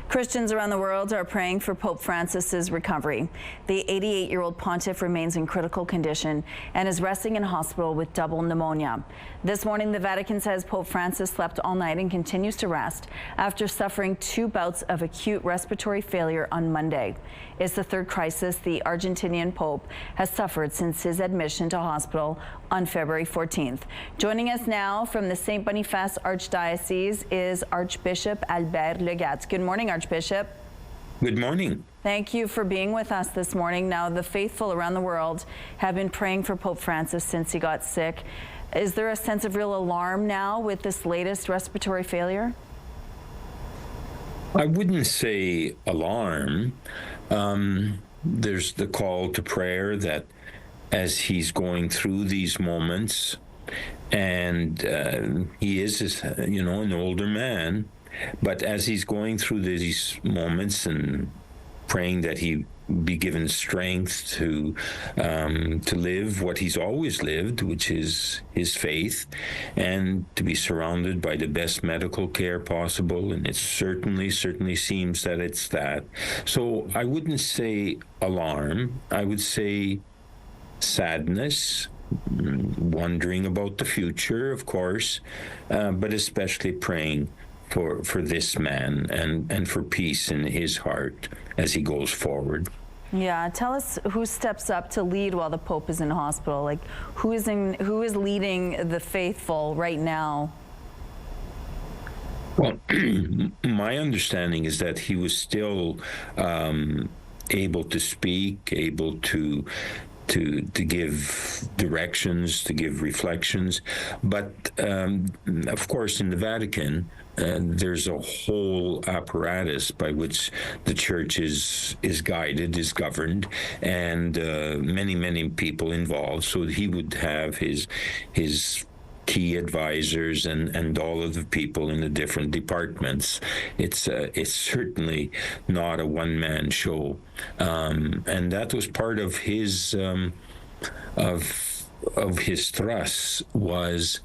Christians around the world are praying for Pope Francis's recovery. The 88-year-old pontiff remains in critical condition and is resting in hospital with double pneumonia. This morning, the Vatican says Pope Francis slept all night and continues to rest after suffering 2 bouts of acute respiratory failure on Monday. It's the third crisis the Argentinian Pope has suffered since his admission to hospital on February 14th. Joining us now from the St. Boniface Archdiocese is Archbishop Albert Legatt. Good morning, Archbishop. Good morning. Thank you for being with us this morning. Now, the faithful around the world have been praying for Pope Francis since he got sick. Is there a sense of real alarm now with this latest respiratory failure? I wouldn't say alarm. There's the call to prayer that as he's going through these moments, and he is, an older man, but as he's going through these moments and praying that he be given strength to live what he's always lived, which is his faith, and to be surrounded by the best medical care possible. And it certainly seems that it's that. So I wouldn't say alarm. I would say sadness, wondering about the future, of course, but especially praying for this man and for peace in his heart as he goes forward. Yeah, tell us who steps up to lead while the Pope is in hospital. Like, who is leading the faithful right now? Well, my understanding is that he was still able to speak, able to give directions, to give reflections. But of course, in the Vatican, there's a whole apparatus by which the church is guided, is governed, and many people involved. So he would have his key advisors and all of the people in the different departments. It's certainly not a one-man show, and that was part of his his thrust was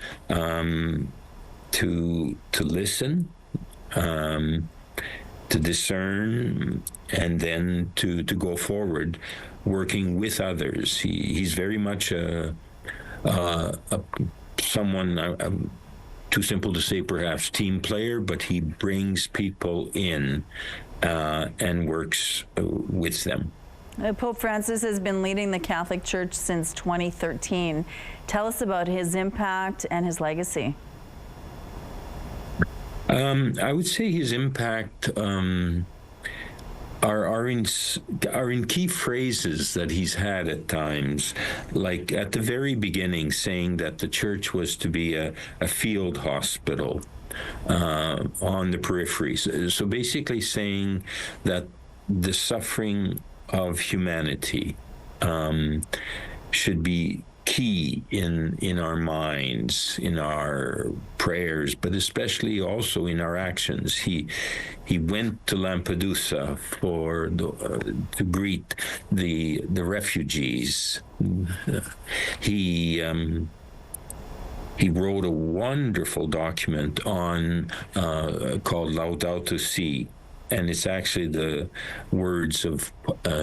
to listen, to discern, and then to go forward, working with others. He's very much someone, too simple to say perhaps, team player, but he brings people in and works with them. Pope Francis has been leading the Catholic Church since 2013. Tell us about his impact and his legacy. I would say his impact are in key phrases that he's had at times, like at the very beginning, saying that the church was to be a field hospital on the periphery. So basically saying that the suffering of humanity should be key in our minds, in our prayers, but especially also in our actions. He went to Lampedusa to greet the refugees. He wrote a wonderful document called Laudato Si, and it's actually the words of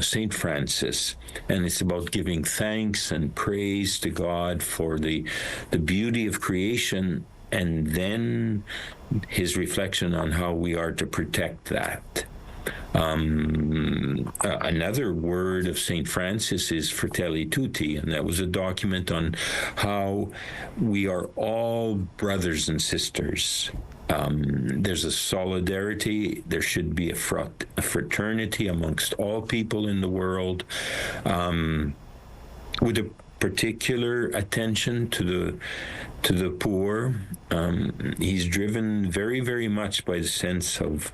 St. Francis, and it's about giving thanks and praise to God for the beauty of creation, and then his reflection on how we are to protect that. Another word of St. Francis is Fratelli Tutti, and that was a document on how we are all brothers and sisters. There's a solidarity. There should be a fraternity amongst all people in the world, with a particular attention to the poor. He's driven very much by the sense of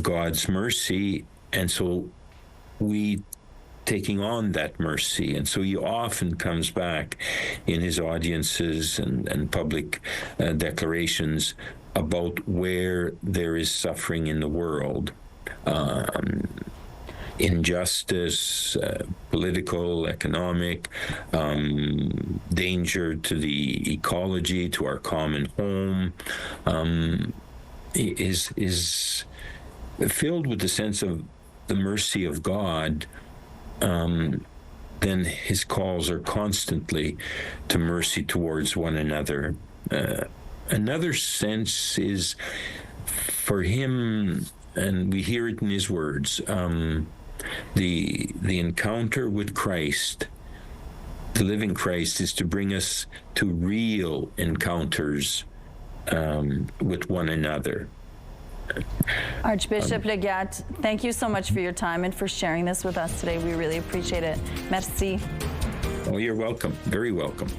God's mercy, and so we taking on that mercy. And so he often comes back in his audiences and public declarations about where there is suffering in the world, injustice, political, economic, danger to the ecology, to our common home, is filled with the sense of the mercy of God, then his calls are constantly to mercy towards one another. Another sense is for him, and we hear it in his words, the encounter with Christ, the living Christ, is to bring us to real encounters with one another. Archbishop Legatt, thank you so much for your time and for sharing this with us today. We really appreciate it. Merci. Oh, you're welcome. Very welcome.